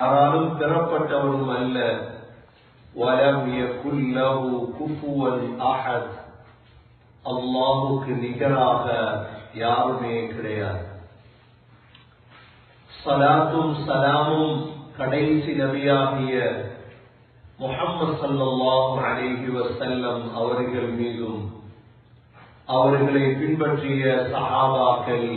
யாராலும் பெறப்பட்டவனும் அல்ல. வலம் யகுல் லஹு குஃபுவன் அஹத், அல்லாஹுக்கு நிகராக யாருமே கிடையாது. ஸலாத்தும் ஸலாமும் கடைசி நபியாகிய முஹம்மது ஸல்லல்லாஹு அலைஹி வஸல்லம் அவர்கள் மீதும் அவர்களை பின்பற்றிய சஹாபாக்கள்,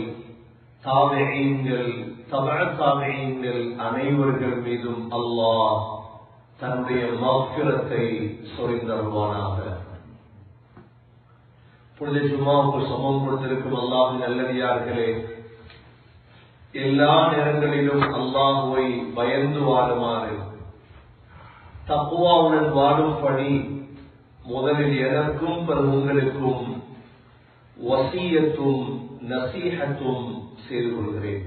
தாபிஈன்கள், தபஅ தாபிஈன்கள் அனைவர்கள் மீதும் அல்லாஹ் தன்னுடைய மக்ஃபிரத்தை சொரிந்தருள்வானாக. புனித ஜும்மாவுக்கு சமம் கொடுத்திருக்கும் அல்லாஹ்வின் நல்லடியார்களே, எல்லா நேரங்களிலும் அல்லாஹ்வை பயந்து வாழுமாறு, தக்வாவுடன் வாழும் பணி முதலில் எனக்கும் பிறகு உங்களுக்கும் வசியத்தும் நசீஹத்தும் செய்து கொள்கிறேன்.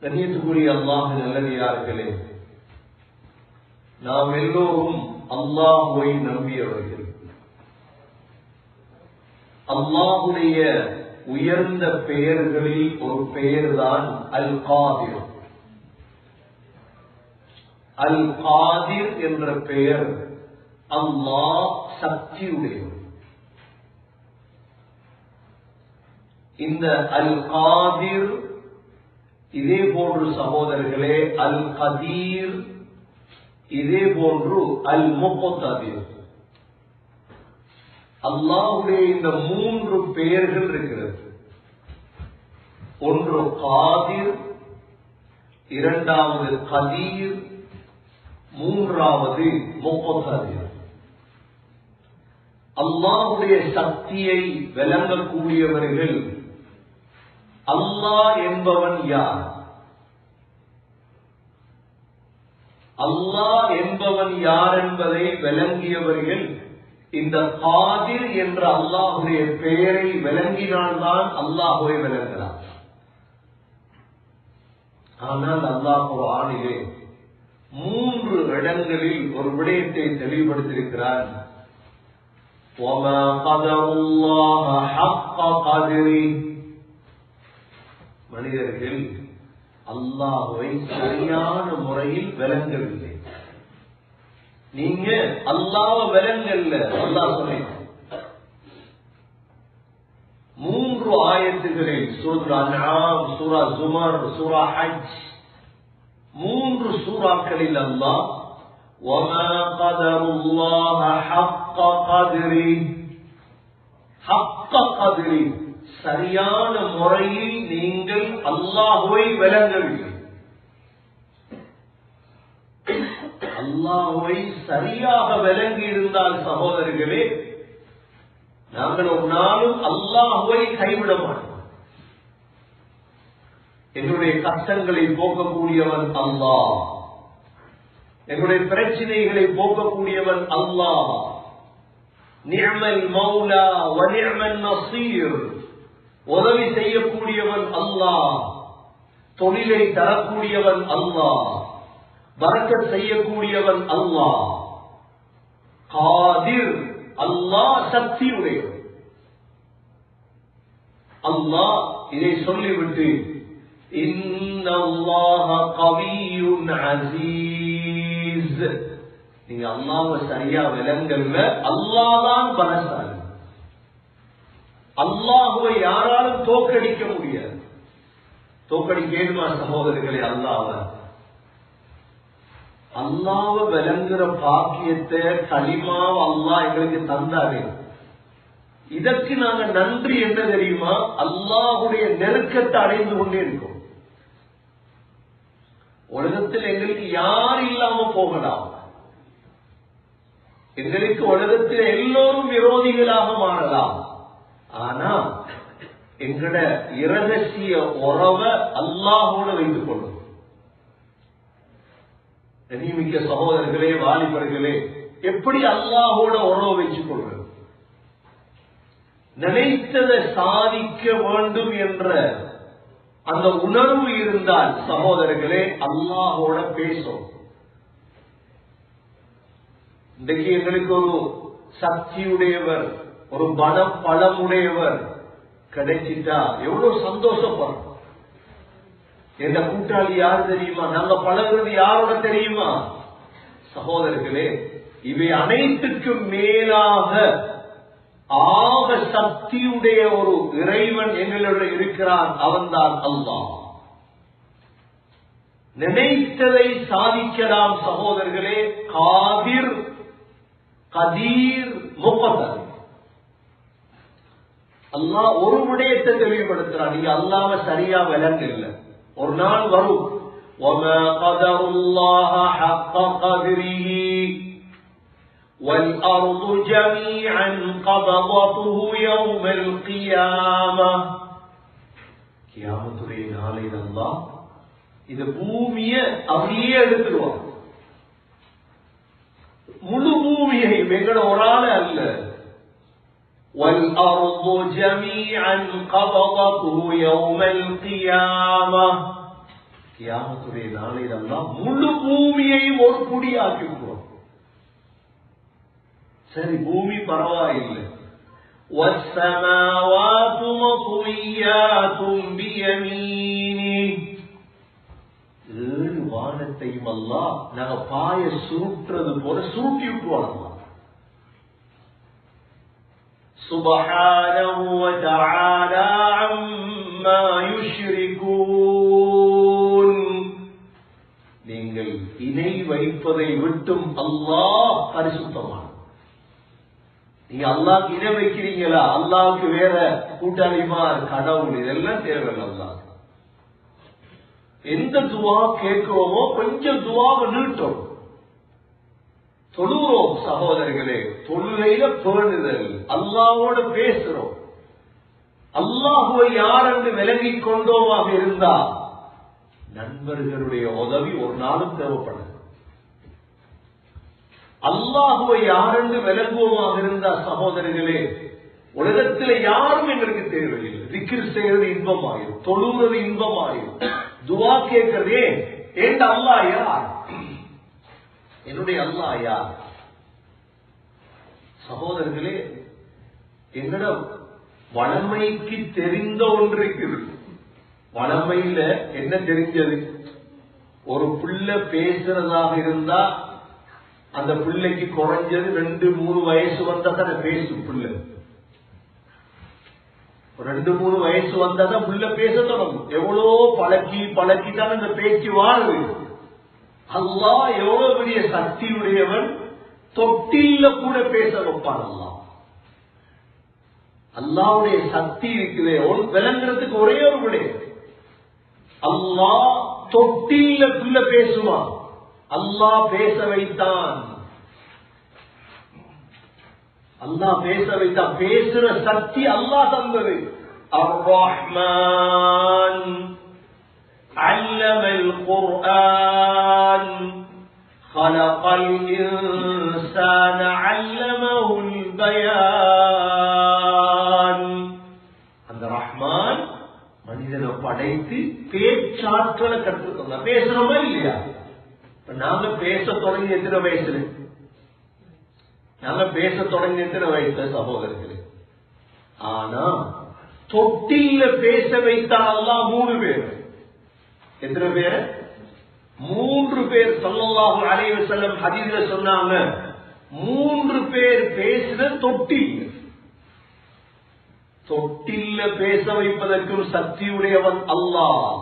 கண்ணியத்துக்குரிய அல்லாஹ்வின் நல்லடியார்களே, நாம் எல்லோரும் அல்லாஹ்வை நம்பியவர்கள். அல்லாஹ்வுடைய உயர்ந்த பெயர்களில் ஒரு பெயர்தான் அல் காதிர். அல் காதிர் என்ற பெயர் அல்லாஹ் சக்தியுடையவர். இந்த அல் காதிர் இதே போன்று சகோதரர்களே அல் கதீர், இதே போன்று அல் முக்ததிர். அல்லாஹ்வுடைய இந்த மூன்று பெயர்கள் இருக்கிறது. ஒன்று காதிர், இரண்டாவது கதீர், மூன்றாவது முக்ததிர். அல்லாஹ்வுடைய சக்தியை விளங்கக்கூடியவர்கள் அல்லாஹ் என்பவன் யார், அல்லாஹ் என்பவன் யார் என்பதை விளங்கியவர்கள் இந்த காதிர் என்ற அல்லாஹ்வுடைய பெயரை விளங்கினால்தான் அல்லாஹ்வை விளங்கலாம். ஆனால் அல்லாஹ் குர்ஆனிலே 3 இடங்களில் ஒரு விடயத்தை தெளிவுபடுத்தியிருக்கிறார். வமா கதருல்லாஹ ஹக்க கத்ரி, மனிதர்கள் அல்லாஹ்வை சரியான முறையில் விளங்கவில்லை. நீங்க அல்லாஹ்வை விளங்கல்ல, அல்லாஹ் சொன்னான் 3 ஆயத்துகளில், சூரா அன்ஆம், சூரா ஜுமர், சூரா ஹஜ், 3 சூறாக்களில் அல்லாஹ் வமா கதருல்லாஹ ஹக்க கத்ரி, ஹக்க கத்ரி, சரியான முறையில் நீங்கள் அல்லாஹ்வை விளங்கவில்லை. அல்லாஹ்வை சரியாக விளங்கி இருந்தால் சகோதரர்களே, நாங்கள் ஒரு நாளும் அல்லாஹ்வை கைவிட மாட்டோம். என்னுடைய கஷ்டங்களை போக்கக்கூடியவன் அல்லாஹ், என்னுடைய பிரச்சனைகளை போக்கக்கூடியவன் அல்லாஹ். நிஅமல் மௌலா வ நிஅமன் நஸீர், உதவி செய்யக்கூடியவன் அல்லாஹ், தொழிலை தரக்கூடியவன் அல்லாஹ், பரக்கத் செய்யக்கூடியவன் அல்லாஹ். காதிர், அல்லாஹ் சக்தியுடையவன். அல்லாஹ் இதை சொல்லிவிட்டு இன்னல்லாஹ கவியுன் அஸீஸ், நீங்க அல்லாஹ்வை சரியா விளங்கல்ல, அல்லாஹ் தான் பலசாலி. அல்லாஹ்வை யாராலும் தோற்கடிக்க முடியாது. தோற்கடிக்க ஏழுமா சகோதரர்களே? அல்லாஹ்வை விளங்குற பாக்கியத்தை, கலிமாவை அல்லாஹ் எங்களுக்கு தந்தாரே, இதற்கு நாங்க நன்றி என்ன தெரியுமா? அல்லாஹ்வுடைய நெருக்கத்தை அடைந்து கொண்டே இருக்கோம். உலகத்தில் எங்களுக்கு யார் இல்லாம போகலாம், எங்களுக்கு உலகத்தில் எல்லோரும் விரோதிகளாக மாறலாம். ஆனா எங்கட இரகசிய உறவை அல்லாஹ்வோடு வைத்துக் கொள்ளும். கண்ணியமிக்க சகோதரர்களே, வாலிபர்களே, எப்படி அல்லாஹ்வோட உறவை வச்சுக் கொள்வது? நினைத்ததை சாதிக்க வேண்டும் என்ற அந்த உணர்வு இருந்தால் சகோதரர்களே அல்லாஹ்வோட பேசும். இன்றைக்கு எங்களுக்கு ஒரு சக்தியுடையவர், ஒரு பலமுடையவர் கிடைச்சிட்டா எவ்வளவு சந்தோஷப்படும், என்ற கூட்டாளி யார் தெரியுமா? நாங்க பழகுறது யாரோட தெரியுமா? சகோதரர்களே, இவை அனைத்துக்கும் மேலாக ஆக சக்தியுடைய ஒரு இறைவன் எங்களுடைய இருக்கிறான். அவன்தான் அல்லாஹ். நினைத்ததை சாதிக்கலாம் சகோதரர்களே. காதிர், கதீர், முக்தர். அல்லாஹ் ஒரு விடயத்தை தெளிவுபடுத்துறான். நீங்க அல்லாஹ்வை சரியா விளங்க இல்லை. ஒரு நாள் வரும், وَمَا قَدَرُوا اللَّهَ حَقَّ قَدْرِهِ وَالْأَرْضُ جَمِيعًا قَبْضَتُهُ يَوْمَ الْقِيَامَةِ. கியாமத்துடைய நாளில் அல்லாஹ் இந்த பூமியை அப்படியே எடுத்துருவான். முழு பூமியை எங்களோட ஒரு ஆள் அல்ல. وَالْأَرْضُ جَمِيعًا قَبْضَتُهُ يَوْمَ الْقِيَامَةِ. கியாமத்துடைய நாளில் அல்லாஹ் முழு பூமியையும் ஒரு புடியாக்கி விடுவான். சரி, பூமி பரவாயில்லை. وَالسَّمَاوَاتُ مَطْوِيَّاتٌ بِيَمِينِهِ. 7 வானத்தையும் அல்லாஹ் நாங்க பாய சுருட்டுறது போல சுருட்டி விட்டுவாங்க. சுப்ஹானஹு வ தஆலா அம்மா யுஷ்ரிகூன். நீங்கள் இணை வைப்பதை விட்டும் அல்லாஹ் பரிசுத்தமானவன். நீங்க அல்லாஹ்க்கு இணை வைக்கிறீங்களா? அல்லாஹ்க்கு வேற கூட்டாளிமார், கடவுள், இதெல்லாம் தேவையில்லை. அல்லாஹ் எந்த துவா கேட்கிறோமோ கொஞ்சம் துவாவை நீட்டோம். தொழுகிறோம் சகோதரர்களே, தொழுகையில பேணுதல், அல்லாஹ்வோட பேசுறோம். அல்லாஹ்வை யார் என்று விளங்கிக் கொண்டோமாக இருந்தா நண்பர்களுடைய உதவி ஒரு நாளும் தேவைப்படாது. அல்லாஹ்வை யார் என்று விளங்குவோமாக இருந்தா சகோதரர்களே, உலகத்தில் யாரும் எங்களுக்கு தேவையில்லை. திக்ர் செய்யறது இன்பமாயிரும், தொழுகிறது இன்பமாயிரும், துவா கேட்கிறதே. ஏன் அல்லாஹ் யார்? என்னுடைய அல்லாஹ் யார்? சகோதரர்களே, எங்கட வளமைக்கு தெரிந்த ஒன்று இருக்குது. வளமையில என்ன தெரிஞ்சது? ஒரு புள்ள பேசுறதாக இருந்தா அந்த பிள்ளைக்கு குறைஞ்சது 2-3 வயசு வந்தா தானே பேசும். புள்ள 2-3 வயசு வந்தா தான் புள்ள பேச தொடங்கும். எவ்வளோ பழக்கித்தான் அந்த பேச்சு வாழுது. அல்லாஹ் எவ்வளவு பெரிய சக்தி உடையவன், தொட்டில கூட பேச வைப்பான். அல்லாஹ்வுடைய சக்தி இருக்குதே விளங்குறதுக்கு ஒரே ஒரு விடயம், அல்லாஹ் தொட்டில புள்ள பேசுவான். அல்லாஹ் பேச வைத்தான். அல்லாஹ் பேச வைத்தான். பேசுற சக்தி அல்லாஹ் தந்தது. அர்-ரஹ்மான் அல்லமல் குர்ஆன் خلقல் இன்சான அல்லமஹுல் பயான். அந்த ரஹ்மான் மனிதனை படைத்து பேச்சாற்றலை கற்றுத் தந்தார். பேசுறோமா இல்லையா? நாங்க பேச தொடங்கி எத்தனை வயசுல? நாங்க பேச தொடங்கி எத்தனை வயசுல சகோதரர்களே? ஆனா தொட்டில பேச வைத்தால் அல்லாஹ் 3 பேர். எத்தனை பேர்? 3 பேர். ஸல்லல்லாஹு அலைஹி வஸல்லம் ஹதீஸ்ல சொன்னாங்க, 3 பேர் பேசுற தொட்டில். தொட்டில பேச வைப்பதற்கும் சக்தியுடையவன் அல்லாஹ்.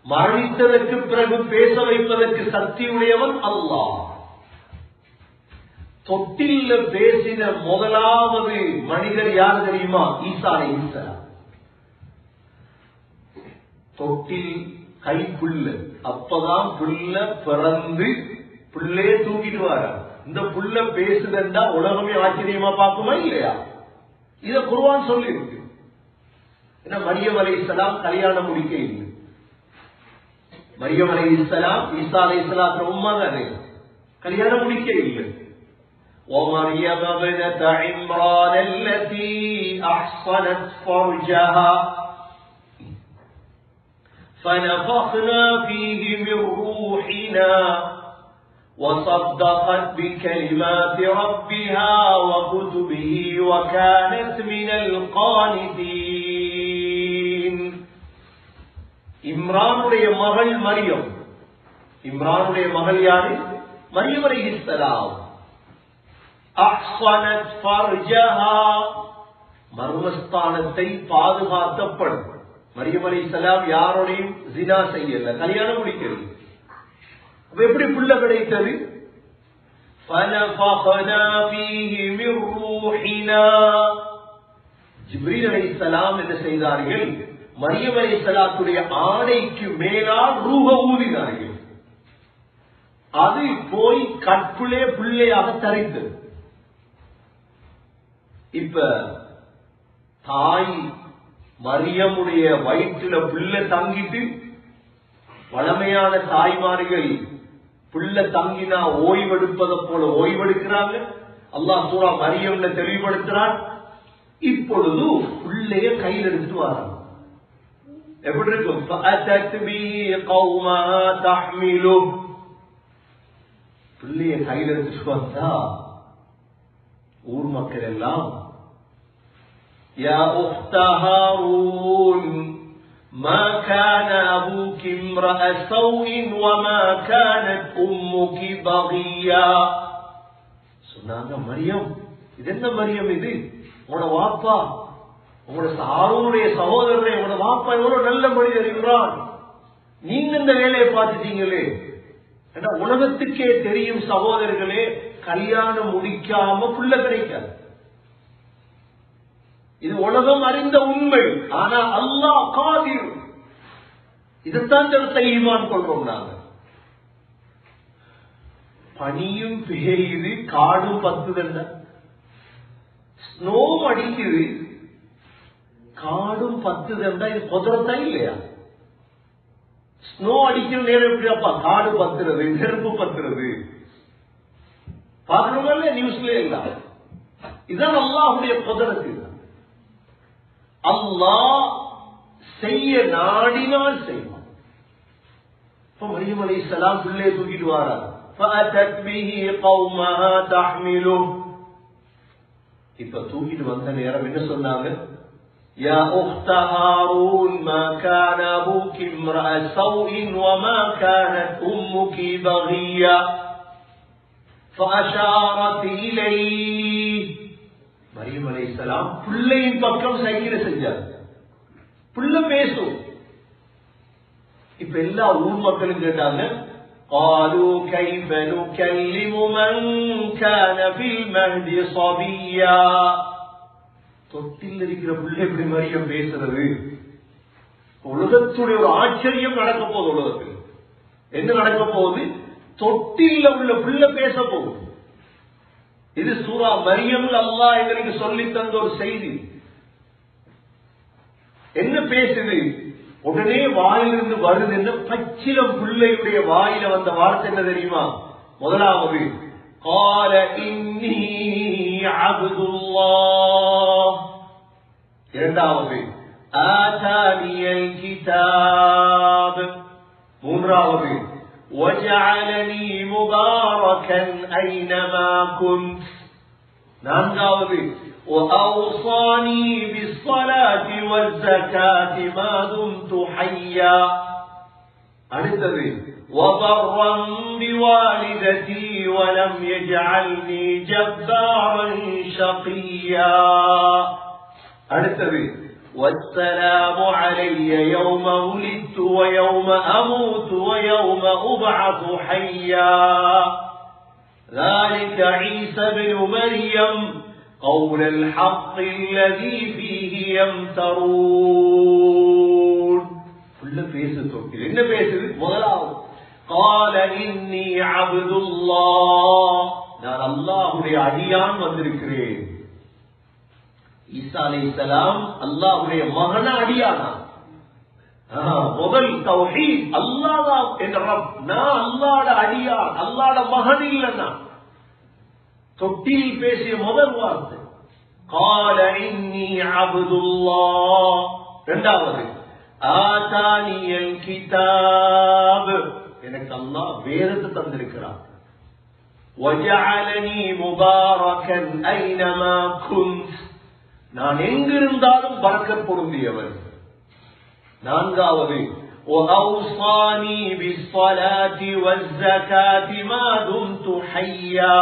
மரணித்ததற்கு பிறகு பேச வைப்பதற்கு சக்தியுடையவன் அல்லாஹ். தொட்டில பேசின முதலாவது மனிதர் யார் தெரியுமா? ஈசா அலைஹிஸ்ஸலாம். தொட்டில் கைப்புள்ள, அப்பதான் புள்ள பிறந்து புள்ளையே தூக்கிட்டு வர. இந்த புள்ள பேசுதா உலகமே ஆச்சரியமா பார்க்குமா இல்லையா? இத குர்ஆன் சொல்லி இருக்கு. ஏன்னா மரியம் அலைஹிஸ்ஸலாம் கல்யாணம் முடிக்க இல்லை. மரியம் அலைஹிஸ்ஸலாம் ஈசா அலைஹிஸ்ஸலாம் உம்மா தானே, கல்யாணம் முடிக்க இல்லை. وَمَرْيَمَ ابْنَتَ عِمْرَانَ الَّتِي أَحْصَنَتْ فَرْجَهَا فَنَفَخْنَا فِيهِ مِنْ رُوحِنَا وَصَدَّقَتْ بِكَلِمَاتِ رَبِّهَا وَكُتُبِهِ وَكَانَتْ مِنَ الْقَانِتِينَ. இம்ரானுடைய மகள் மரியம். இம்ரானுடைய மகள் யாரு? மரியம் அலைஹிஸ்ஸலாம். அஹ்ஸனத் ஃபர்ஜஹா, மர்மஸ்தானத்தை பாதுகாத்த பெண். மரியம் அலைஹிஸ்ஸலாம் யாரோடையும் ஜினா செய்யல, கல்யாணம் முடிக்கல. எப்படி புள்ள கிடைத்தது? ஃபனஃபக்னா ஃபீஹி மிர் ரூஹினா. ஜிப்ரீல் அலைஹிஸ்ஸலாம் என்ன செய்தார்கள்? மரியம் அலைஹிஸ்ஸலாத்துடைய ஆடைக்கு மேலால் ரூஹ ஊதினார்கள். அது போய் கற்புலே பிள்ளையாக தரித்தது. இப்ப தாய் மரியமுடைய வயிற்றுல பிள்ளை தங்கிட்டு, வளமையான தாய்மார்கள் பிள்ளை தங்கினா ஓய்வெடுப்பதை போல ஓய்வெடுக்கிறாங்க. அல்லாஹ் சூரா மரியம்ல தெளிவுபடுத்துறான். இப்பொழுது பிள்ளைய கையில் எடுத்துட்டு வராங்க. எப்படி இருக்கும்? பிள்ளைய கையில் எடுத்துட்டு வந்தா ஊர் மக்கள் எல்லாம் யா உக்த ஹாரூன் ما كان أبوك امرأ سوء وما كانت أمك بغيا. சொன்னாங்க, மரியம், இது என்ன மரியம்? இது உங்களோட வாப்பா, உங்களோட ஹாரூனுடைய சகோதரரை, உங்களோட வாப்பா எவ்வளவு நல்ல மனிதர் இருக்கிறான், நீங்க இந்த வேலையை பார்த்துட்டீங்களே. உலகத்துக்கே தெரியும் சகோதரர்களே, கல்யாணம் முடிக்காம புள்ள கிடைக்காது. இது உலகம் அறிந்த உண்மை. ஆனா அல்லாஹ் காதிர். இதைத்தான் சொல்ல ஈமான் கொள்றோம் நாங்க. பனியும் பெய்யுது, காடும் பத்துதல்ல, ஸ்னோ அடிக்குது, காடும் பத்துதல்டா இது குதிரத்தா இல்லையா? ஸ்னோ அடிக்கிற நேரம் எப்படியாப்பா காடு பத்துறது, நெருப்பு பத்துறது பாக்கணுமா? நியூஸ்ல இல்ல. இதுதான் அல்லாஹ்வுடைய குதிரத்து. அல்லாஹ் செய்ய நாடினால் செய்வான். மரியம் அலைஹிஸ்ஸலாம் பிள்ளையை தூக்கிட்டு வராங்க. இப்ப தூக்கிட்டு வந்த நேரம் என்ன சொன்னாங்க? يا أخت هارون ما كان أبوك امرأ سوء وما كانت أمك بغيا فأشارت إليه. மரியம் அலைஹிஸ்ஸலாம் பிள்ளையின் பக்கம் சைக்கிளை செஞ்சார். பிள்ளை பேசும். இப்ப எல்லா ஊர் மக்களும் கேட்டாங்க, قالوا كيف نكلم من كان في المهد صبيا. தொட்டில் இருக்கிற பிள்ளை எப்படி மரியம் பேசுறது? உலகத்துடைய ஒரு ஆச்சரியம் நடக்க போகுது. உலகத்தில் என்ன நடக்க போகுது? தொட்டில் உள்ள பிள்ளை பேச போகுது. இது சூரா மரியம்ல அல்லாஹ் எங்களுக்கு சொல்லி தந்த ஒரு செய்தி. என்ன பேசுது? உடனே வாயிலிருந்து வருது என்ன? பச்சிலம் பிள்ளையுடைய வாயில வந்த வார்த்தை என்ன தெரியுமா? முதலாவது قال إني عبد الله. இரண்டாவது آتاني الكتاب. மூன்றாவது وجعلني مباركا أينما كنت. நான்காவது وأوصاني بالصلاة والزكاة ما دمت حيا. அடுத்தது وبرا بوالدتي ولم يجعلني جبارا شقيا. அடுத்தது والسلام علي يوم ولدت ويوم أموت ويوم أبعث حيا. ذلك عيسى بن مريم قول الحق الذي فيه يمترون. كل பேசு தொட்டில் என்ன பேசுது? முதலாவது قال إني عبد الله. நான் அல்லாஹ்வுடைய அடியான் வந்திருக்கிறேன். ஈசா அலைஹிஸ்ஸலாம் அல்லாஹ்வுடைய மகன அடியானா? முதல் தௌஹீத், அல்லாஹ் என்ற ரப். நான் அல்லாஹ்வுடைய அடியான், அல்லாஹ்வுடைய மகன் இல்லைன்னா. தொட்டில் பேசிய முதல் வார்த்தை قال إني عبد الله. இரண்டாவது آتاني الكتاب. எனக்கு அல்லாஹ் வேதத்தை தந்திருக்கிறார். وجعلني مباركا أينما كنت. நான் எங்கிருந்தாலும் பரக்கத் பொருந்தியவன். நான்காவது وأوصاني بالصلاة والزكاة ما دمت حيا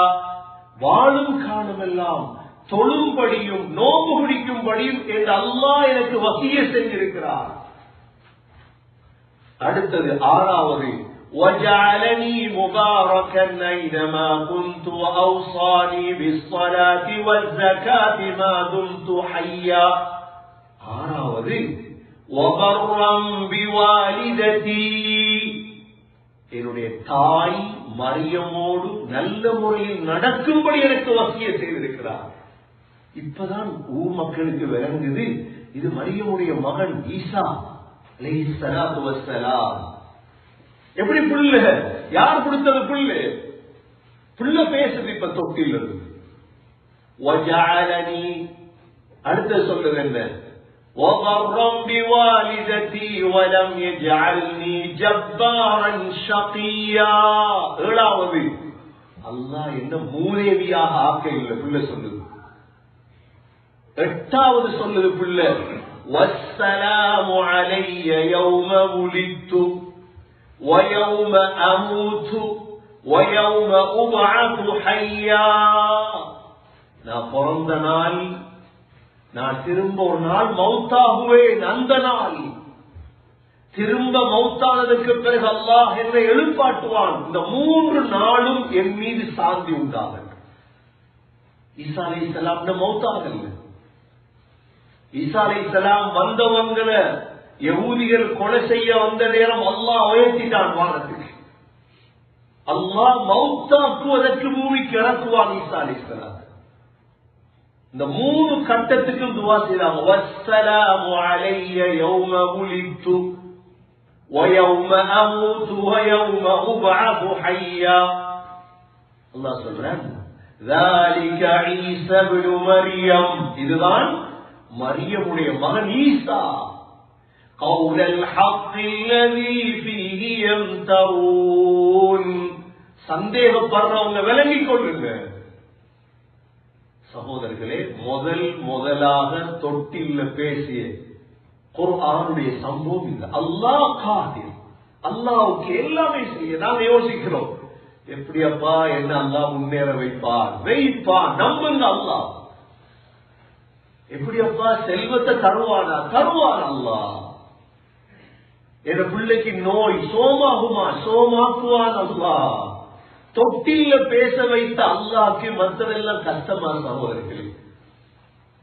வாழும் காலமெல்லாம் தொழும்படியும் நோன்பு பிடிக்கும்படியும் என்று அல்லாஹ் எனக்கு வசியத் செஞ்சிருக்கிறார். அடுத்தது ஆறாவது وجعلني مباركا أينما كنت وأوصاني بالصلاة والزكاة ما دمت حيا. ஆறாவது وبرا بوالدتي என்னுடைய தாய் மரியமோடு நல்ல முறையில் நடக்கும்படி எனக்கு வசியத் செய்திருக்கிறார். இப்பதான் ஊர் மக்களுக்கு விளங்குது இது மரியமுடைய மகன் ஈசா அலைஹிஸ்ஸலாத்து வஸ்ஸலாம். எப்படி புள்ள யார் கொடுத்தது? புள்ள பேசுது இப்ப தொட்டில் இருந்து. வஜஅலனி அடுத்து சொல்றது என்ன? وَبَرًّا بِوَالِدَتِي وَلَمْ يَجْعَلْنِي جَبَّارًا شَقِيًّا. ஏழாவது அல்லாஹ் என்ன மூதேவியாக ஆக்க இல்லை புள்ள சொல்லுது. எட்டாவது சொல்லுது புள்ள وَالسَّلَامُ عَلَيَّ يَوْمَ وُلِدتُّ وَيَوْمَ أَمُوتُ وَيَوْمَ أُبْعَثُ حَيًّا. நான் பிறந்த நாள், நான் திரும்ப ஒரு நாள் மௌத்தாகுவேன், அந்த நாள் திரும்ப மௌத்தானதற்கு பிறகு அல்லாஹ் என்னை எழுப்பாட்டுவான். இந்த 3 நாளும் என் மீது சாந்தி உண்டாகும். ஈசா அலைஹிஸ்ஸலாம் மௌத்தாகல. ஈசா அலைஹிஸ்ஸலாம் வந்தவங்களை யஹூதிகள் கொலை செய்ய வந்த நேரம் அல்லாஹ் உயர்த்திட்டான் வானத்துக்கு. அல்லாஹ் மௌத்தாக்குவதற்கு பூமிக்கு இறக்குவான் ஈசா அலைஹிஸ்ஸலாம். இந்த 3 கட்டத்துக்கும் துஆ செய்றாங்க. வஸ்ஸலாமு அலைய யௌம உலித்து வயௌம அமூது வயௌம உபஅது ஹய்யா. அல்லாஹ் சொல்றான் ذلك عيسى ابن مريم. இதுதான் மரியமுடைய மகன் ஈசா. قول الحق الذي فيه يمترون. சந்தேகப்படுறவங்க விளங்கிக் கொள்ளுங்க. சகோதரர்களே, முதலாக தொட்டில பேசிய குர்ஆனுடைய சம்பவம் இது. அல்லாஹ் காதிர், அல்லாஹ்வுக்கு எல்லாமே செய்ய. நாம யோசிக்கிறோம் எப்படியப்பா என்ன அல்லாஹ் முன்னேற வைப்பான். நம்புங்க அல்லாஹ். எப்படியப்பா செல்வத்தை தருவான் அல்லாஹ். என் பிள்ளைக்கு நோய் சோமாக்குவான் அல்லாஹ். தொட்டில பேச வைத்த அல்லாஹ்க்கு மற்றதெல்லாம் கஷ்டமா சகோதரர்களே.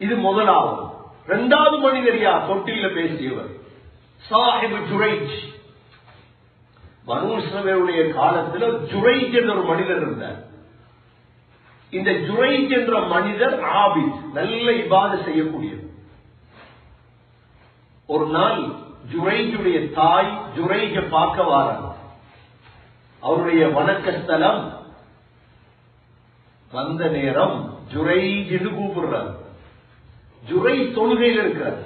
இது முதலாவது. 2வது மனிதர் யார்? தொட்டில பேசியவர் சாஹிப் ஜுரைஜ். பனூ இஸ்ரவேலுடைய காலத்தில் ஜுரைஜ் என்ற ஒரு மனிதர் இருந்தார். இந்த ஜுரைஜ் என்ற மனிதர் ஆபித், நல்ல இபாதத் செய்யக்கூடியவர். ஒரு நாள் ஜுரைஜுடைய தாய் ஜுரைஜ பார்க்க வாராங்க. அவருடைய வணக்க ஸ்தலம் வந்த நேரம் ஜுரைஜ் என்று கூப்பிடுறார். ஜுரைஜ் தொழுகையில் இருக்கிறார்.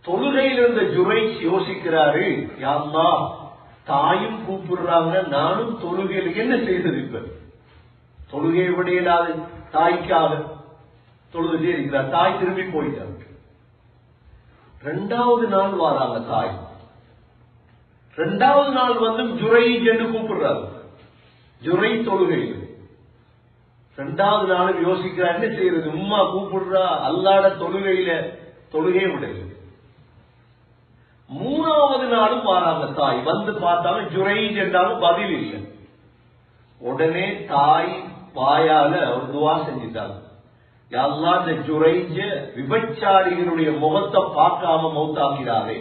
தொழுகையில் இருந்த ஜுரைஜ் யோசிக்கிறாரு, யா அல்லாஹ் தாயும் கூப்பிடுறாங்க, நானும் தொழுகையில் என்ன செய்தது? இப்ப தொழுகை விடையிடாது தாய்க்காக தொழுகை இருக்கிறார். தாய் திரும்பி போயிட்டாங்க. 2வது நாள் வாராங்க தாய். 2வது நாள் வந்து ஜுரைஜ் என்று கூப்பிடுறாரு. ஜுரை தொழுகையில் 2வது நாளும் யோசிக்கிறார், என்ன செய்யறது? உம்மா கூப்பிடுறா, அல்லாட தொழுகை விடல. 3வது நாளும் வாராங்க தாய். வந்து பார்த்தாலும் ஜுரைஜ் என்றாலும் பதில் இல்லை. உடனே தாய் வாயால ஒரு துவா செஞ்சிட்டாங்க, யா அல்லாஹ் இந்த ஜுரைஜ விபச்சாரிகளுடைய முகத்தை பார்க்காம மௌத்தாக்கிறாரே.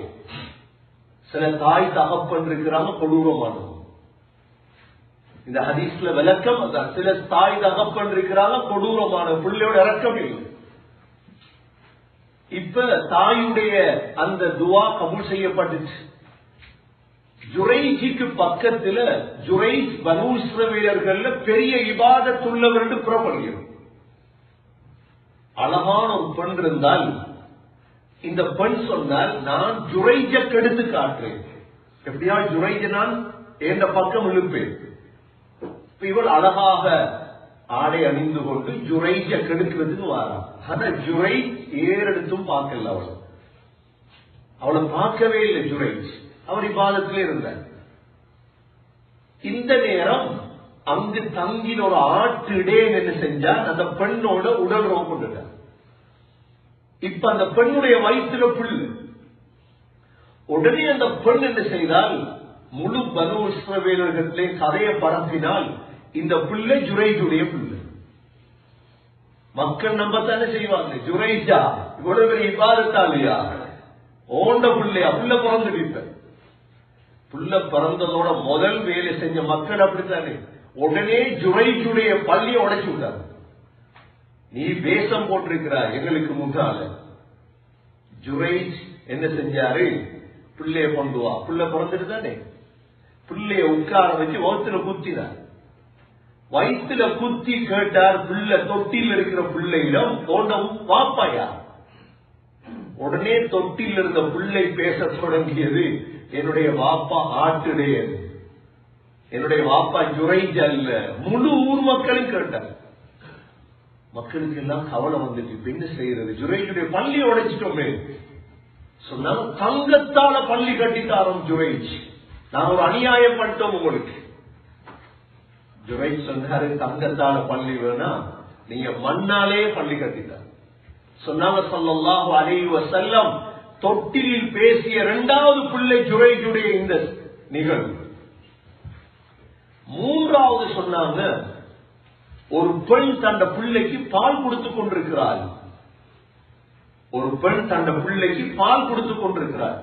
சில தாய் தகப்பன் இருக்கிறாங்க கொடூரமானது. இந்த ஹதீஸ்ல விளக்கம் அதான். சில தாய் தகப்பன் இருக்கிறாங்க கொடூரமான, பிள்ளையோட இறக்கம் இல்லை. இப்ப தாயுடைய அந்த துவா கபூல் செய்யப்பட்டுச்சு. ஜுரைஜிக்கு பக்கத்துல ஜுரைஜ் பனூ இஸ்ரவேலர்கள்ல பெரிய இபாதத் உள்ளவர் என்று புறப்படுகிறது. அழகான ஒரு பெண் இருந்தால் இந்த பெண் சொன்னால், நான் ஜுரைஜ கெடுத்து காட்டுறேன், எப்படியா ஜுரைஜ நான் எந்த பக்கம் இழுப்பேன். இவள் அழகாக ஆடை அணிந்து கொண்டு ஜுரைஜ கெடுக்கிறதுக்கு வாரான். ஆனா ஜுரைஜ் ஏறெடுத்தும் பார்க்கல. அவளை பார்க்கவே இல்லை ஜுரைஜ். அவர் இபாதத்திலே இருந்தார். இந்த நேரம் அங்கு தங்கின ஒரு ஆட்டு இடையன் என்ன செஞ்சார், அந்த பெண்ணோட உடல் உறவு கொண்டுட்டார். இப்ப அந்த பெண்ணுடைய வயிற்றுல புல்லு. உடனே அந்த பெண் என்ன செய்தால், முழு பனு இஸ்ரவேலர்களிலே கதையை பரப்பினால் இந்த புல்லை ஜுரைஜுடைய புல்லு. மக்கள் நம்பத்தானே செய்வாங்க, ஜுரைஜா இவ்வளவு பெரிய இபாதத்தாலியா, ஓண்ட புள்ளையா, புல்ல பிறந்து புல்ல பிறந்ததோட முதல் வேலை செஞ்ச மக்கள் அப்படித்தானே, உடனே ஜுரைஜுடைய பள்ளியை உடைச்சு விட்டாங்க. நீ வேஷம் போட்டிருக்கிறார் எங்களுக்கு முன்னால. ஜுரைஜ் என்ன செஞ்சாரு, பிள்ளைய கொண்டு வா, புள்ள பிறந்துட்டு தானே, பிள்ளைய உட்கார வச்சு வயிற்றுல குத்தினார். வயிற்றுல குத்தி கேட்டார், பிள்ளை தொட்டில் இருக்கிற பிள்ளையிடம் தோண்டவும் வாப்பாயா. உடனே தொட்டில் இருந்த பிள்ளை பேச தொடங்கியது, என்னுடைய வாப்பா ஆட்டுடையது, என்னுடைய வாப்பா ஜுரைஜ் அல்ல. முழு ஊர் மக்களும் கேட்டார். மக்களுக்கு எல்லாம் கவலை வந்துட்டு, என்ன செய்யறது, ஜுரைஜுடைய பள்ளி உடைச்சிட்டோமே. சொன்னாங்க, தங்கத்தால பள்ளி கட்டித்தாரோம் ஜுரைஜ், நான் ஒரு அநியாயம் பண்ணிட்டோம் உங்களுக்கு. ஜுரைஜ் சொன்னாரு, தங்கத்தால பள்ளி வேணா, நீங்க மண்ணாலே பள்ளி கட்டித்தார். சொன்னாங்க ஸல்லல்லாஹு அலைஹி வஸல்லம், தொட்டிலில் பேசிய இரண்டாவது பிள்ளை ஜுரைஜுடைய இந்த நிகழ்வு. மூன்றாவது சொன்னாங்க, ஒரு பெண் தந்த பிள்ளைக்கு பால் கொடுத்துக் கொண்டிருக்கிறாள். ஒரு பெண் தந்த பிள்ளைக்கு பால் கொடுத்துக் கொண்டிருக்கிறார்.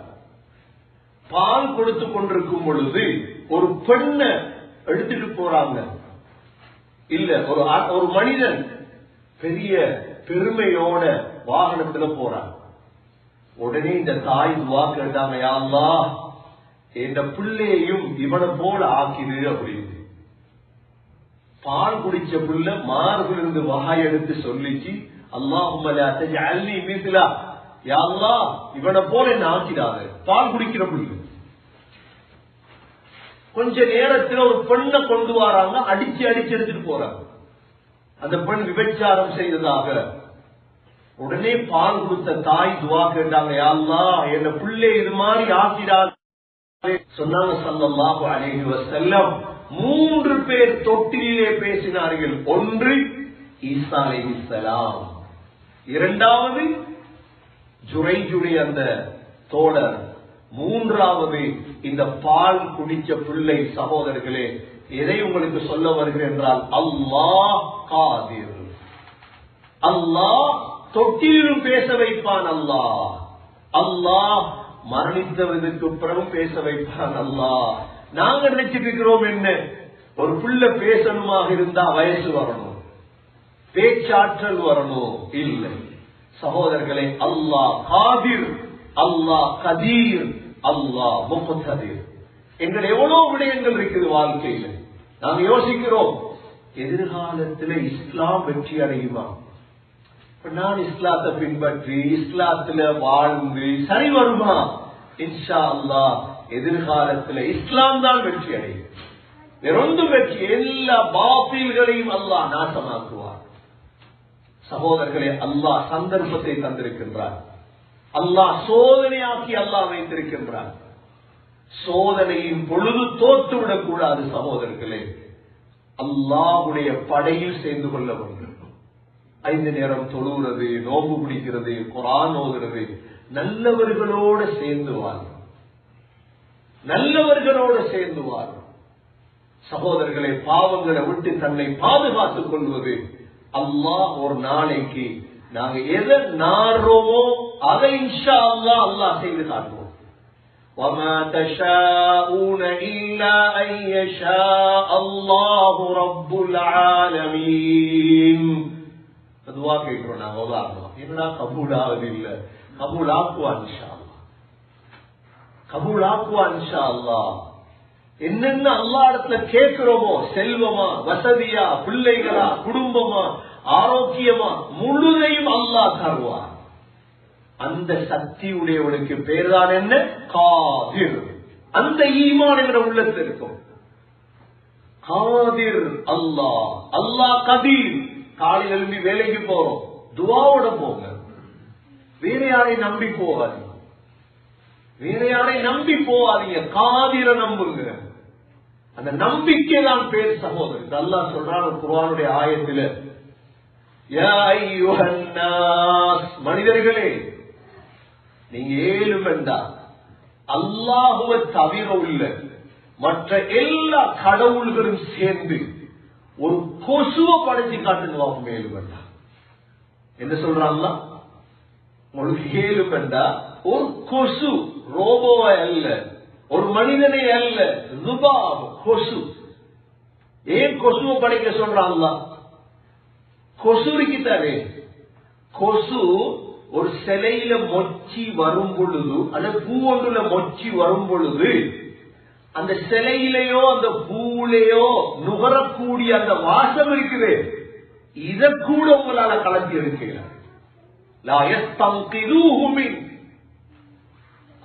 பால் கொடுத்துக் கொண்டிருக்கும் பொழுது ஒரு பெண்ணை எடுத்துட்டு போறாங்க. இல்ல, ஒரு மனிதன் பெரிய பெருமையோட வாகனத்துல போறான். உடனே இந்த தாய் துவா கேட்டாங்க, யா அல்லாஹ் இந்த பிள்ளையையும் இவனை போல ஆக்கிடு அப்படின்னு. பால் குடிச்ச புள்ள மார்பிலிருந்து வாய் எடுத்து சொல்லிச்சு, அல்லாஹும்ம லா தஜஅல்னி மிஸ்லா, யா அல்லாஹ் இவனை போல என்ன ஆக்கிடாத. பால் குடிக்கிற புள்ள. கொஞ்ச நேரத்தில் ஒரு பெண்ணை கொண்டு வராங்க, அடிச்சு அடிச்சு எடுத்துட்டு போறாங்க. அந்த பெண் விபச்சாரம் செய்ததாக. உடனே பால் கொடுத்த தாய் துவா கேட்டாங்க, யா அல்லாஹ் என்ன பிள்ளை இது மாதிரி ஆக்கிடாத. சொன்னாங்க ஸல்லல்லாஹு அலைஹி வஸல்லம், 3 பேர் தொட்டிலே பேசினார்கள். ஒன்று ஈசா அலைஹிஸ்ஸலாம், இரண்டாவது ஜுரைஜுடைய அந்த தோழர், மூன்றாவது இந்த பால் குடிச்ச பிள்ளை. சகோதரர்களே, எதை உங்களுக்கு சொல்ல வருகிறேன் என்றால், அல்லாஹ் காதிர். அல்லாஹ் தொட்டிலும் பேச வைப்பான். அல்லாஹ் மரணித்தவர்களுக்கு பிறகு பேச வைப்பான். அல்லாஹ் நாங்க நினைச்சிட்டு இருக்கிறோம், என்ன ஒரு புள்ள பேசணுமாக இருந்தா வயசு வரணும், பேச்சாற்றல் வரணும். இல்லை சகோதரர்களே, அல்லாஹ் காதிர், அல்லாஹ் கதீர், அல்லாஹ் முக்ததீர். எங்கள் எவ்வளவு விடயங்கள் இருக்குது வாழ்க்கையில. நாங்க யோசிக்கிறோம், எதிர்காலத்தில் இஸ்லாம் வெற்றி அடையுமா? நான் இஸ்லாத்தை பின்பற்றி இஸ்லாத்துல வாழ்ந்து சரி வருமா? இன்ஷா அல்லாஹ் எதிர்காலத்தில் இஸ்லாம் தான் வெற்றி அடையும். வேறொன்று வெற்றி, எல்லா பாத்தில்களையும் அல்லாஹ் நாசமாக்குவார். சகோதரர்களே, அல்லாஹ் சந்தர்ப்பத்தை தந்திருக்கின்றார். அல்லாஹ் சோதனையாக்கி அல்லாஹ் வைத்திருக்கின்றார். சோதனையின் பொழுது தோற்றுவிடக் கூடாது. சகோதரர்களே, அல்லாஹ்வுடைய படையில் சேர்ந்து கொள்ள வேண்டும். 5 நேரம் தொழுகிறது, நோம்பு பிடிக்கிறது, குர்ஆன் ஓதுறது, நல்லவர்களோடு சேர்ந்து வாழும். நல்லவர்களோடு சேர்ந்து வாழும். சகோதரர்களை, பாவங்களை விட்டு தன்னை பாதுகாத்துக் கொள்வது. அல்லாஹ் ஒரு நாளைக்கு நாங்க எதை நாடுறோமோ அதை இன்ஷா அல்லாஹ் அல்லாஹ் செய்து காட்டுவோம். وَمَا تَشَاءُونَ إِلَّا أَن يَشَاءَ اللَّهُ رَبُّ الْعَالَمِينَ. அதுவா கேட்கிறோம் நாங்க. உதாரணம் என்னடா கபூல் ஆகுது? இல்ல, கபூல் ஆக்குவான் இன்ஷா அல்லாஹ், கபூல் ஆக்குவான் இன்ஷா அல்லாஹ். என்னென்ன அல்லாஹ் இடத்துல கேட்கிறோமோ, செல்வமா, வசதியா, பிள்ளைகளா, குடும்பமா, ஆரோக்கியமா, முழுதையும் அல்லாஹ் தருவார். அந்த சக்தி உடையவனுக்கு பேர் தான் என்ன? காதிர். அந்த ஈமான் என்ற உள்ளத்தில் இருக்கும். காதிர் அல்லாஹ், அல்லாஹ் கதீர். காலையில் எழுப்பி வேலைக்கு போறோம், துவாவோட போங்க, வேற யாரையும் நம்பி போகாது. வேற யாரை நம்பி போவாதீங்க, காதிர நம்புங்க. அந்த நம்பிக்கை தான் பேர் சகோதரர். அல்லாஹ் சொல்றான் குர்ஆனுடைய ஆயத்தில, யா அய்யுஹன் நாஸ், மனிதர்களே நீங்க ஏழுமெண்டா அல்லாஹுவை தவிர உள்ள மற்ற எல்லா கடவுள்களும் சேர்ந்து ஒரு கொசுவை படைச்சு காட்டுவாங்க. ஏழுமெண்டா என்ன சொல்றாங்களா? உங்களுக்கு ஏழுமெண்டா ஒரு கொசு, ரோபோவை அல்ல, ஒரு மனிதனை அல்ல, ருபாப் கொசு. ஏன் கொசுவை படைக்க சொல்றாங்களா? கொசு இருக்குதானே, கொசு ஒரு சிலையில மொச்சி வரும் பொழுது, அல்ல பூ ஒன்றுல மொச்சி வரும் பொழுது, அந்த சிலையிலேயோ அந்த பூவிலேயோ நுகரக்கூடிய அந்த வாசம் இருக்குது, இத கூட உங்களால கலந்து எடுக்கிறார்.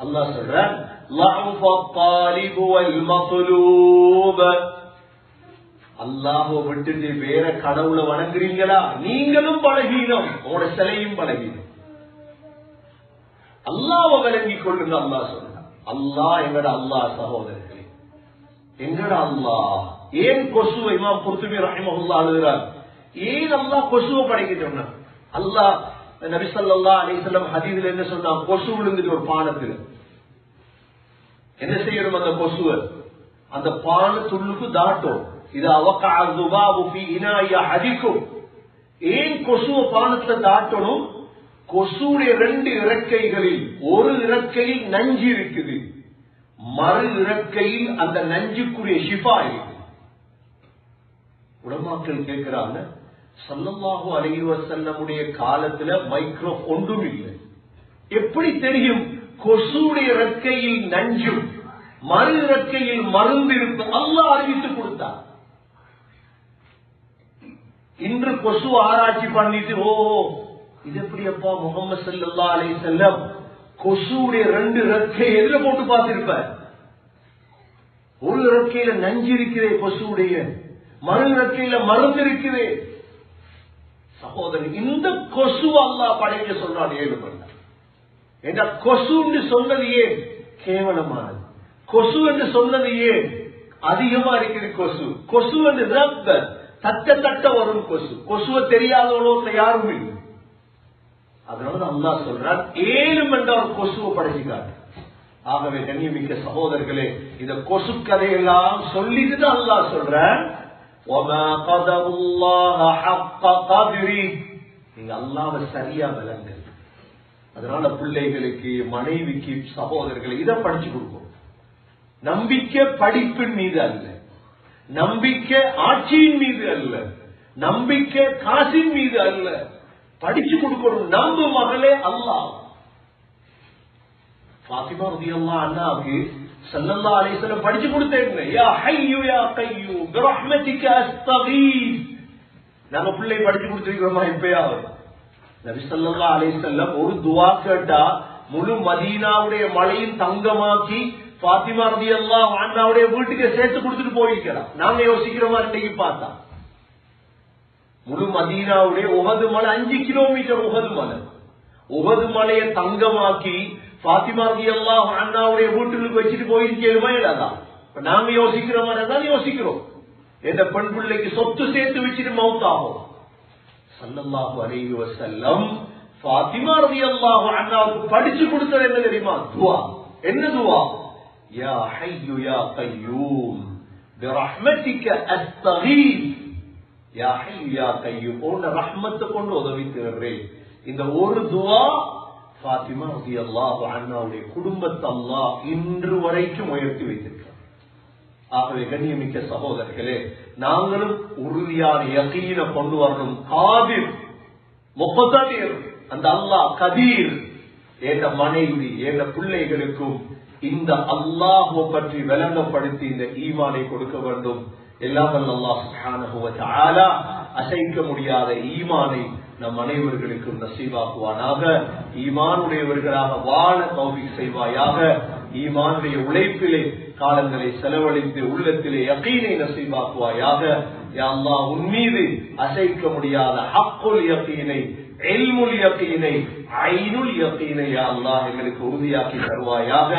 அல்லாஹ் சொல்றான், அல்லாஹ்வை விட்டுட்டு வேற கடவுளை வணங்குறீங்களா, நீங்களும் பலகீனம், உங்களோட சிலையும் பலகீனம். அல்லாஹ்வை விளங்கிக் கொள்ளுங்க. அல்லாஹ் சொல்றான், அல்லாஹ் எங்கட அல்லாஹ் சகோதரர்களே, எங்கட அல்லாஹ். ஏன் கொசுவை இமாம் குர்துபி ரஹிமஹுல்லாஹ் எழுதுறார், ஏன் அல்லாஹ் கொசுவை படைக்க சொன்னார்? அல்லாஹ் நபி ஸல்லல்லாஹு அலைஹி வஸல்லம் ஹதீஸ்ல என்ன சொன்னா, கொசு விழுந்துட்டு ஒரு பானத்தில் என்ன செய்யணும்? அந்த கொசுவை அந்த பான துள்ளுக்கு தாட்டும். இது அவகஅ ذباب في إناء أحدكم. ஏன் கொசுவை பானத்துல தாட்டணும்? கொசுடைய 2 இறக்கைகளில் ஒரு இறக்கையில் நஞ்சு இருக்குது, மறு இறக்கையில் அந்த நஞ்சுக்குரிய ஷிஃபா இருக்கு. உலமாக்கள் கேட்கிறாங்க, ஸல்லல்லாஹு அலைஹி வஸல்லமுடைய காலத்துல மைக்ரோஃபோன் ஒன்றும் இல்லை, எப்படி தெரியும் கொசுடைய இறக்கையில் நஞ்சும் மறு இறக்கையில் மருந்து இருக்கு? அல்லாஹ் அறிவித்து கொடுத்தார். இன்று கொசு ஆராய்ச்சி பண்ணிட்டு, ஓ இது எப்படி அப்பா முஹம்மது ஸல்லல்லாஹு அலைஹி வஸல்லம் கொசுடைய 2 இறக்கை எதுல போட்டு பார்த்திருப்ப? ஒரு இறக்கையில நஞ்சு இருக்கிறே கொசுடைய, மறு இறக்கையில மருந்து இருக்கிறே. சகோதரன், இந்த கொசு அல்லாஹ் படைக்க சொல்றான் 7 மணி. என்ற கொசு என்று சொன்னது ஏன் கேவலமானது? கொசு என்று சொன்னது ஏன் அதிகமா இருக்கிற கொசு? கொசு என்று ரப்ப தட்ட தட்ட வரும் கொசு. கொசுவை தெரியாதவளோட யாரும் இல்லை. அதனால அல்லாஹ் சொல்றான் 7 என்ற ஒரு கொசுவை படைச்சுக்காட்டு. ஆகவே கண்ணியமிக்க சகோதரர்களே, இந்த கொசு கதையெல்லாம் சொல்லிட்டு தான் அல்லாஹ் சொல்றான், وَمَا قَدَرُ اللَّهَ حَقَّ قَدْرِهِ. நீங்க அல்லாஹ்வை சரியா விளங்குங்க. அதனால பிள்ளைகளுக்கு, மனைவிக்கு, சகோதரர்களை இதை படிச்சு கொடுக்கும். நம்பிக்கை படிப்பின் மீது அல்ல, நம்பிக்கை ஆட்சியின் மீது அல்ல, நம்பிக்கை காசின் மீது அல்ல, படிச்சு கொடுக்கணும். நம்பு மகளே அல்லாஹ். ஃபாத்திமா ரலியல்லாஹு அன்ஹாவுக்கு ஸல்லல்லாஹு அலைஹி வஸல்லம் படிச்சு கொடுத்தேங்க, யா ஹய்யு யா கய்யூம் பிரஹ்மதிக அஸ்தகீஸ். நாம பிள்ளை படிச்சு கொடுத்திருக்கிறோமா? இப்பயாவது நபி ஸல்லல்லாஹு அலைஹி வஸல்லம் ஒரு துஆ கேட்டா முழு மதீனாவுடைய மலையின் தங்கமாக்கி ஃபாத்திமா ரலியல்லாஹு அன்ஹாவுடைய வீட்டுக்கு சேர்த்து கொடுத்துட்டு போயிருக்கலாம். நாங்க யோசிக்கிறோமா? இன்னைக்கு பார்த்தா முழு மதீனாவுடைய உஹது மலை 5 கிலோமீட்டர் உஹது மலை, உஹது மலையை தங்கமாக்கி ஃபாத்திமா ரலியல்லாஹு அன்ஹாவுடைய வீட்டுக்கு வச்சுட்டு போயிருக்கேமா? இல்லாதான் நாங்க யோசிக்கிறோமா? தான் யோசிக்கிறோம். எந்த பெண் பிள்ளைக்கு சொத்து சேர்த்து வச்சுட்டு மௌத்தாகும். ஸல்லல்லாஹு அலைஹி வஸல்லம் ஃபாத்திமா ரலியல்லாஹு அன்ஹாவுக்கு படிச்சு கொடுத்தது என்ன தெரியுமா? துஆ. என்ன துஆ? யா ஹய்யு யா கய்யூம் பிரஹ்மதிக அஸ்தகீஸ். யா ஹய்யு யா கய்யூம், உன்னுடைய ரஹ்மத்தை கொண்டு உதவி தேடுறேன். இந்த ஒரு துஆ ஃபாத்திமா ரலியல்லாஹு அன்ஹாவுடைய குடும்பத்தை அல்லாஹ் இன்று வரைக்கும் உயர்த்தி வைத்திருக்கிறார். ஆகவே கண்ணியமிக்க சகோதரர்களே, நாங்களும் உறுதியான யகீன கொண்டு வரணும். காதிர் முக்ததீர், அந்த அல்லாஹ் கதீர். என்ற மனைவி, என்ற பிள்ளைகளுக்கும் இந்த அல்லாஹ்வை பற்றி விளங்கப்படுத்தி இந்த ஈமானை கொடுக்க வேண்டும். எல்லாம் அல்லாஹ் சுப்ஹானஹு வ தஆலா அசைக்க முடியாத ஈமானை நம் அனைவர்களுக்கும் நசீபாக்குவானாக. ஈமானுடையவர்களாக வாழ தௌஃபீக் செய்வாயாக. ஈமானுடைய உழைப்பிலே காலங்களை செலவழித்து உள்ளத்திலே யகீனை நசீபாக்குவாயாக. யா அல்லாஹ், உன் மீது அசைக்க முடியாத ஹக்குல் யகீனை, இல்முல் யகீனை ஐனுல் யகீனை யா அல்லாஹ் எங்களுக்கு உறுதியாக்கி தருவாயாக.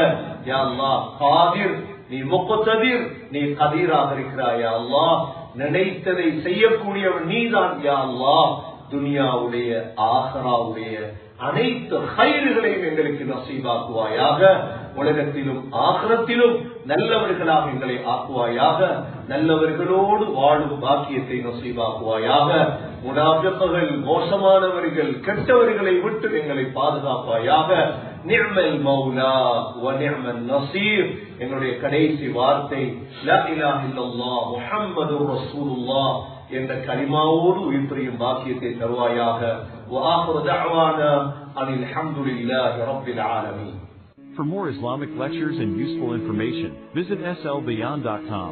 யா அல்லாஹ் காதிர், நீ முக்ததிர், நீ கதீராக இருக்கிறாய் யா அல்லாஹ். நினைத்ததை செய்யக்கூடியவன் நீதான் யா அல்லாஹ். துனியாவுடைய ஆஹிராவுடைய அனைத்து கைறுகளையும் எங்களுக்கு நசீபாக்குவாயாக. உலகத்திலும் ஆகிரத்திலும் நல்லவர்களாக எங்களை ஆக்குவாயாக. நல்லவர்களோடு வாழும் பாக்கியத்தை நசீபாக்குவாயாக. முனாஃபிக்குகள், மோசமானவர்கள், கெட்டவர்களை விட்டு எங்களை பாதுகாப்பாயாக. நிஅமல் மௌலா வ நிஅமன் நஸீர். எங்களுடைய கடைசி வார்த்தை லா இலாஹ இல்லல்லாஹ் முஹம்மதுர் ரசூலுல்லாஹ் என்ற கலிமாவோடு உயிர் பிரியும் பாக்கியத்தை தருவாயாக. وآخر دعوانا أن الحمد لله رب العالمين. For more Islamic lectures and useful information, visit slbeyond.com.